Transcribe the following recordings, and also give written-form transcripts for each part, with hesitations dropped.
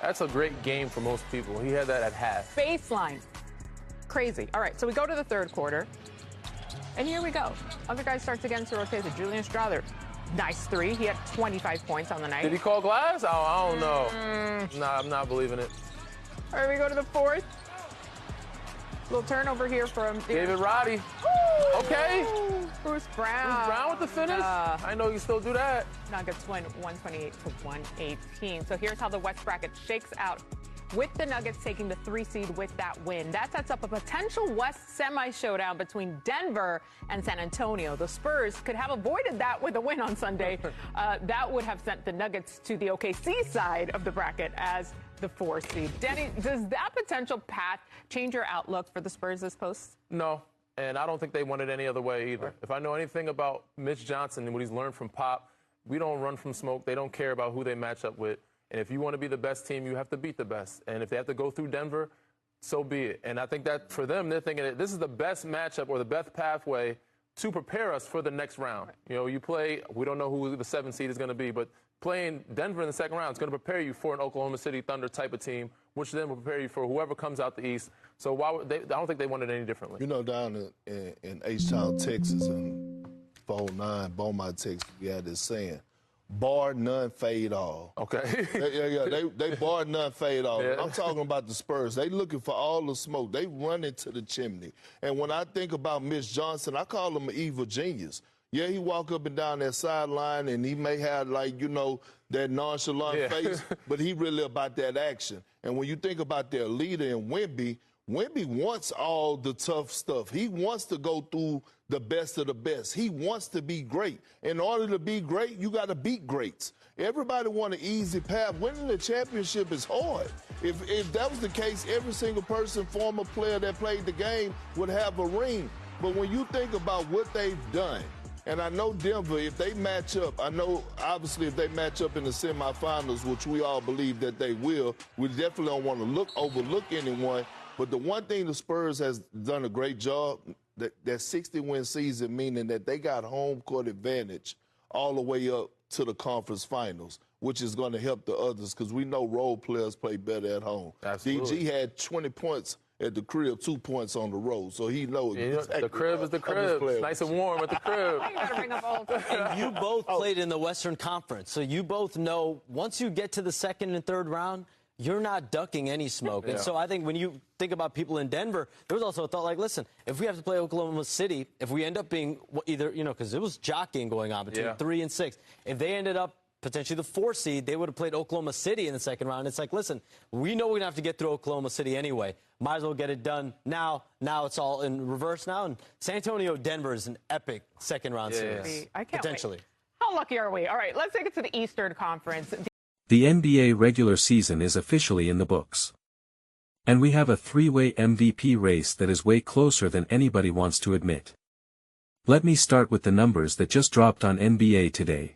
That's a great game for most people. He had that at half. Baseline. Crazy. All right, so we go to the third quarter. And here we go. Other guy starts again to rotate. Julian Strawther. Nice three. He had 25 points on the night. Did he call glass? I don't know. Nah, I'm not believing it. All right, we go to the fourth. Little turnover here from David Roddy. Ooh. Okay. Bruce Brown. Bruce Brown with the finish? I know you still do that. Nuggets win 128 to 118. So here's how the West bracket shakes out, with the Nuggets taking the 3 seed with that win. That sets up a potential West semi-showdown between Denver and San Antonio. The Spurs could have avoided that with a win on Sunday. That would have sent the Nuggets to the OKC side of the bracket as the 4 seed. Denny, does that potential path change your outlook for the Spurs this post? No, and I don't think they want it any other way either. If I know anything about Mitch Johnson and what he's learned from Pop, we don't run from smoke. They don't care about who they match up with. And if you want to be the best team, you have to beat the best. And if they have to go through Denver, so be it. And I think that for them, they're thinking that this is the best matchup or the best pathway to prepare us for the next round. Right. You know, you play, we don't know who the 7th seed is going to be, but playing Denver in the second round is going to prepare you for an Oklahoma City Thunder type of tean, which then will prepare you for whoever comes out the East. So I don't think they want it any differently. You know, down in H-Town, Texas, in 409, Beaumont, Texas, we had this saying, bar none, fade all. Okay. They bar none, fade all. Yeah. I'm talking about the Spurs. They looking for all the smoke. They run into the chimney. And when I think about Mitch Johnson, I call him an evil genius. Yeah, he walk up and down that sideline, and he may have, like, you know, that nonchalant face, but he really about that action. And when you think about their leader in WEMBY, WEMBY wants all the tough stuff. He wants to go through the best of the best. He wants to be great. In order to be great, you got to beat greats. Everybody want an easy path. Winning the championship is hard. If that was the case, every single person, former player that played the game would have a ring. But when you think about what they've done, and I know Denver, if they match up, I know obviously if they match up in the semifinals, which we all believe that they will, we definitely don't want to overlook anyone. But the one thing the Spurs has done a great job, that 60-win season, meaning that they got home court advantage all the way up to the conference finals, which is going to help the others because we know role players play better at home. Absolutely. DG had 20 points at the crib, 2 points on the road, so he knows. Exactly the crib is the crib. It's nice and warm at the crib. You gotta bring up all and you both played in the Western Conference, so you both know once you get to the second and third round, you're not ducking any smoke. And so I think when you think about people in Denver, there was also a thought like, listen, if we have to play Oklahoma City, if we end up being either, you know, because there was jockeying going on between 3 and 6, if they ended up potentially the 4 seed, they would have played Oklahoma City in the second round. It's like, listen, we know we're going to have to get through Oklahoma City anyway. Might as well get it done now. Now it's all in reverse now. And San Antonio, Denver is an epic second round series. I can't potentially. Wait. How lucky are we? All right, let's take it to the Eastern Conference. The NBA regular season is officially in the books. And we have a 3-way MVP race that is way closer than anybody wants to admit. Let me start with the numbers that just dropped on NBA Today.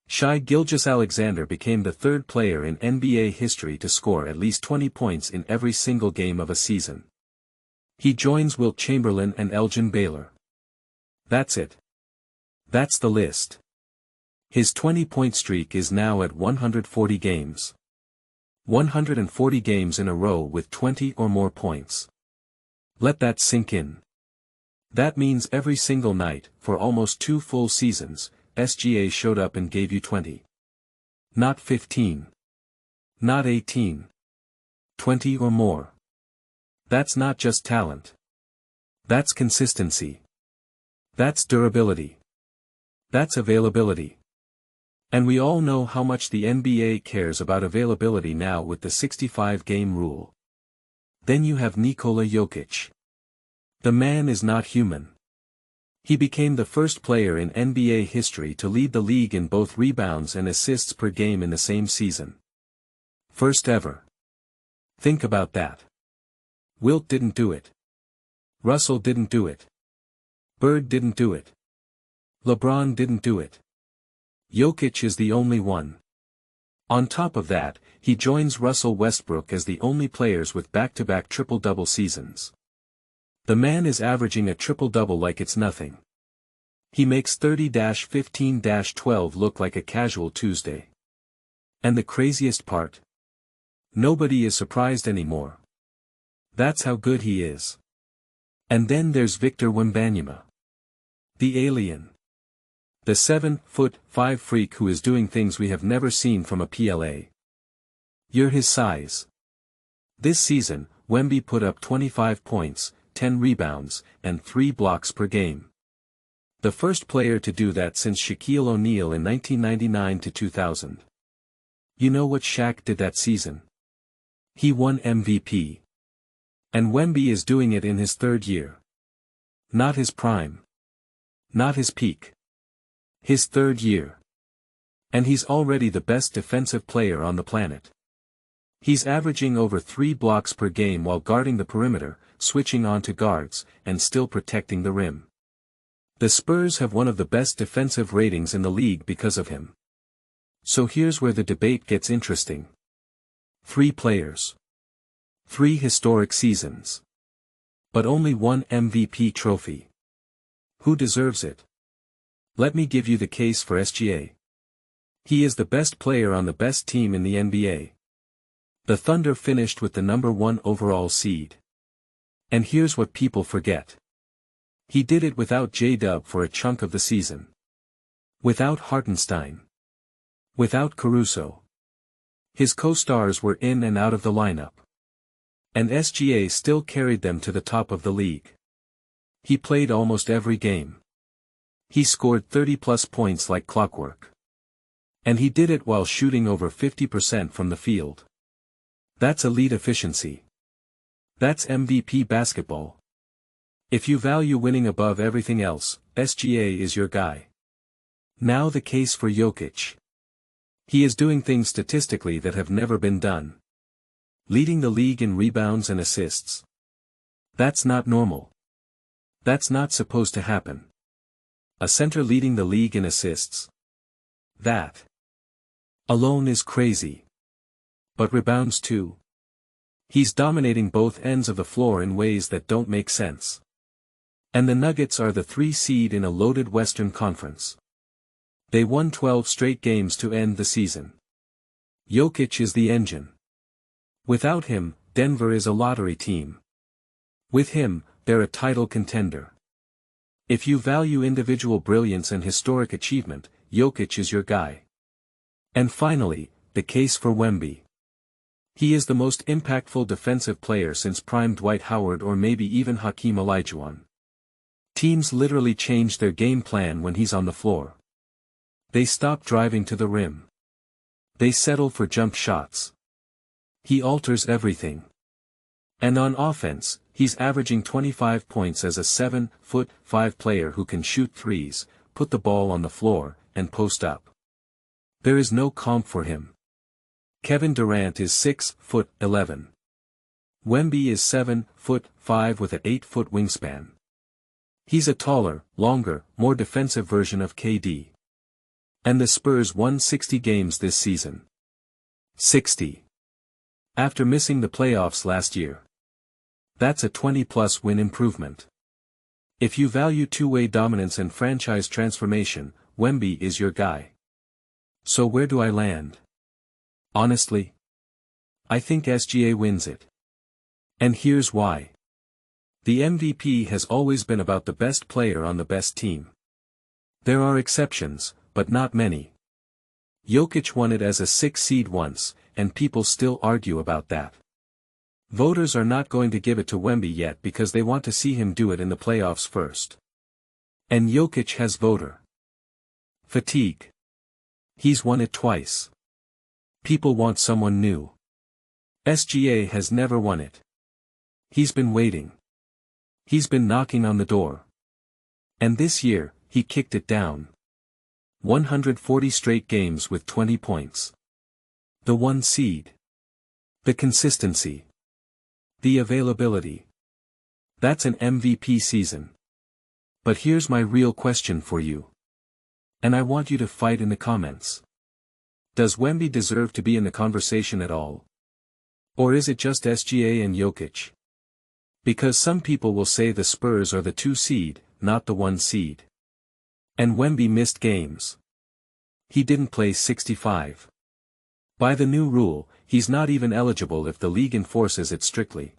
Shai Gilgeous-Alexander became the 3rd player in NBA history to score at least 20 points in every single game of a season. He joins Wilt Chamberlain and Elgin Baylor. That's it. That's the list. His 20-point streak is now at 140 games. 140 games in a row with 20 or more points. Let that sink in. That means every single night, for almost 2 full seasons, SGA showed up and gave you 20. Not 15. Not 18. 20 or more. That's not just talent. That's consistency. That's durability. That's availability. And we all know how much the NBA cares about availability now with the 65-game rule. Then you have Nikola Jokic. The man is not human. He became the first player in NBA history to lead the league in both rebounds and assists per game in the same season. First ever. Think about that. Wilt didn't do it. Russell didn't do it. Bird didn't do it. LeBron didn't do it. Jokic is the only one. On top of that, he joins Russell Westbrook as the only players with back-to-back triple-double seasons. The man is averaging a triple-double like it's nothing. He makes 30-15-12 look like a casual Tuesday. And the craziest part? Nobody is surprised anymore. That's how good he is. And then there's Victor Wembanyama. The alien. The 7'5" freak who is doing things we have never seen from a PLA. You're his size. This season, Wemby put up 25 points, 10 rebounds, and 3 blocks per game. The first player to do that since Shaquille O'Neal in 1999 to 2000. You know what Shaq did that season? He won MVP. And Wemby is doing it in his third year. Not his prime. Not his peak. His third year. And he's already the best defensive player on the planet. He's averaging over 3 blocks per game while guarding the perimeter, switching on to guards, and still protecting the rim. The Spurs have one of the best defensive ratings in the league because of him. So here's where the debate gets interesting. 3 players. 3 historic seasons. But only 1 MVP trophy. Who deserves it? Let me give you the case for SGA. He is the best player on the best team in the NBA. The Thunder finished with the #1 overall seed. And here's what people forget. He did it without J-Dub for a chunk of the season. Without Hartenstein. Without Caruso. His co-stars were in and out of the lineup. And SGA still carried them to the top of the league. He played almost every game. He scored 30-plus points like clockwork. And he did it while shooting over 50% from the field. That's elite efficiency. That's MVP basketball. If you value winning above everything else, SGA is your guy. Now the case for Jokic. He is doing things statistically that have never been done. Leading the league in rebounds and assists. That's not normal. That's not supposed to happen. A center leading the league in assists. That alone is crazy. But rebounds too. He's dominating both ends of the floor in ways that don't make sense. And the Nuggets are the 3 seed in a loaded Western Conference. They won 12 straight games to end the season. Jokic is the engine. Without him, Denver is a lottery team. With him, they're a title contender. If you value individual brilliance and historic achievement, Jokic is your guy. And finally, the case for Wemby. He is the most impactful defensive player since prime Dwight Howard or maybe even Hakeem Olajuwon. Teams literally change their game plan when he's on the floor. They stop driving to the rim. They settle for jump shots. He alters everything. And on offense, he's averaging 25 points as a 7'5" player who can shoot threes, put the ball on the floor, and post up. There is no comp for him. Kevin Durant is 6'11". Wemby is 7'5" with an 8-foot wingspan. He's a taller, longer, more defensive version of KD. And the Spurs won 60 games this season. 60. After missing the playoffs last year. That's a 20-plus win improvement. If you value two-way dominance and franchise transformation, Wemby is your guy. So where do I land? Honestly, I think SGA wins it. And here's why. The MVP has always been about the best player on the best team. There are exceptions, but not many. Jokic won it as a 6 seed once, and people still argue about that. Voters are not going to give it to Wemby yet because they want to see him do it in the playoffs first. And Jokic has voter fatigue. He's won it twice. People want someone new. SGA has never won it. He's been waiting. He's been knocking on the door. And this year, he kicked it down. 140 straight games with 20 points. The 1 seed. The consistency. The availability. That's an MVP season. But here's my real question for you. And I want you to fight in the comments. Does Wemby deserve to be in the conversation at all? Or is it just SGA and Jokic? Because some people will say the Spurs are the 2 seed, not the 1 seed. And Wemby missed games. He didn't play 65. By the new rule, he's not even eligible if the league enforces it strictly.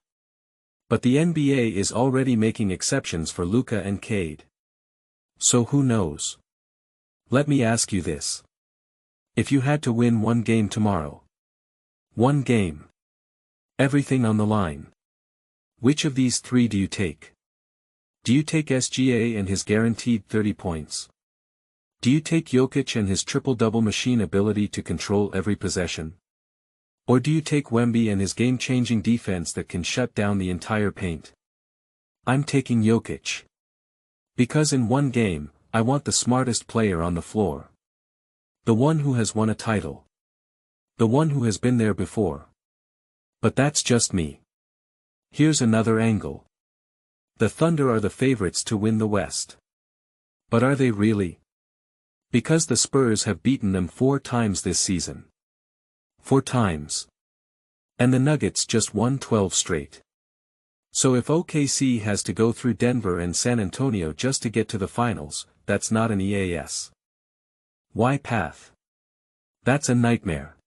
But the NBA is already making exceptions for Luka and Cade. So who knows? Let me ask you this. If you had to win one game tomorrow. One game. Everything on the line. Which of these three do you take? Do you take SGA and his guaranteed 30 points? Do you take Jokic and his triple-double machine ability to control every possession? Or do you take WEMBY and his game-changing defense that can shut down the entire paint? I'm taking Jokic. Because in one game, I want the smartest player on the floor. The one who has won a title. The one who has been there before. But that's just me. Here's another angle. The Thunder are the favorites to win the West. But are they really? Because the Spurs have beaten them 4 times this season. 4 times. And the Nuggets just won 12 straight. So if OKC has to go through Denver and San Antonio just to get to the finals, that's not an EAS. Why path? That's a nightmare.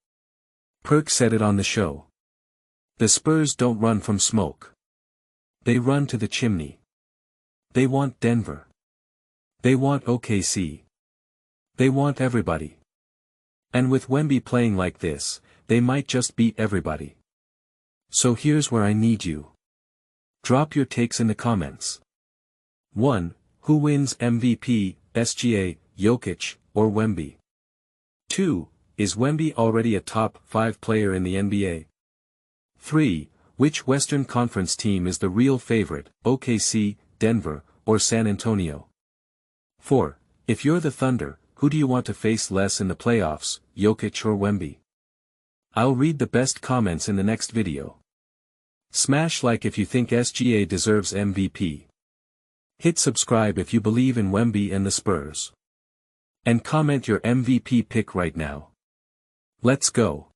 Perk said it on the show. The Spurs don't run from smoke. They run to the chimney. They want Denver. They want OKC. They want everybody. And with WEMBY playing like this, they might just beat everybody. So here's where I need you. Drop your takes in the comments. 1. Who wins MVP, SGA, Jokic, or WEMBY? 2. Is WEMBY already a top 5 player in the NBA? 3. Which Western Conference team is the real favorite, OKC, Denver, or San Antonio? 4. If you're the Thunder, who do you want to face less in the playoffs, Jokic or WEMBY? I'll read the best comments in the next video. Smash like if you think SGA deserves MVP. Hit subscribe if you believe in WEMBY and the Spurs. And comment your MVP pick right now. Let's go.